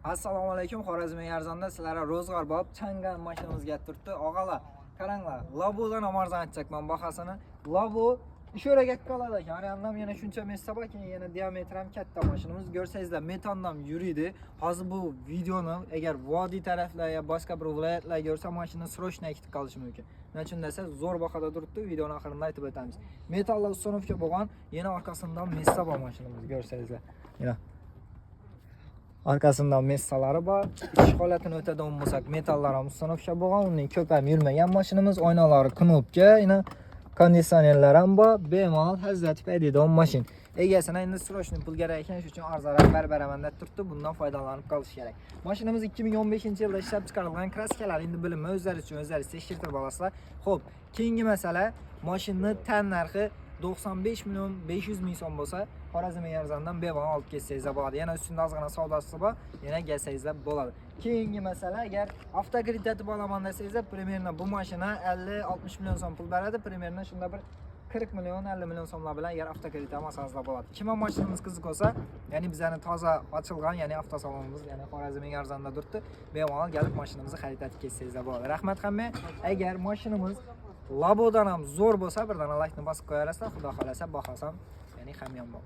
Assalomu alaykum, Xorazmiy arzonda sizlarga ro'zg'or bo'lib, changan mashinamiz kelib turibdi. Og'alar, qaranglar, Labo'dan arzon aytacakman bahasini. Labo ishora qoladi ekan. Ariamdan yana shuncha messa bor, keyin yana diametri ham katta mashinamiz. Ko'rsangizlar, metandan yuriydi. Hozir bu videoni agar vodiy taraflar yo boshqa bir viloyatlarga ko'rsa, mashina srochno ketib qolishi mumkin. Nima uchun desa, zo'r bahada turibdi. Videoni oxirida aytib o'tamiz. Metallar ustonovka bo'lgan, yana orqasidan messa bor mashinamiz, ko'rsangizlar. Mana arkasından messalari bor. Ish holatini o'tadigan bo'lsak, metallar ham ustonovka bo'lgan, uning ko'p ham yurmagan mashinamiz, oynalari knopka, yana konditsionerlar ham bor. Bemalol hazrati paydidan mashin. Egasini endi srochni pul kerak ekan, shuning uchun arzalar barbaramanda turibdi. Bundan foydalanib qolish kerak. Mashinamiz 2015-yilda ishlab chiqarilgan, kraskalar endi bilimi o'zlari uchun o'zlari tekshirtirib olasizlar. Xo'p, keyingi masala, mashinning tan narxi 95 milyon 500 ming so'm bo'lsa, Xorazmiy arzondan bemalol olib ketsangiz bo'ladi. Yana ustida ozgina savdosi bor, yana kelsangiz bo'ladi. Keyingi masala, agar avtokredit olaman desangiz, примерно bu mashina 50-60 million so'm pul beradi. Примерно shunda bir 40 million 50 million so'mlar bilan agar avtokredit olmasangiz bo'ladi. Kimga mashinamiz qiziq bo'lsa, ya'ni bizning toza ochilgan, ya'ni avtosalonimiz, ya'ni Xorazmiy arzonda turibdi. Bemalol kelib mashinamizni xarid etib ketsangiz bo'ladi. Rahmat hamma. Agar mashinamiz Labo'dan ham zo'r bo'lsa, birdan like'ni bosib qo'yarasizlar. Xudo xolasa bahosam, ya'ni hamyon bor.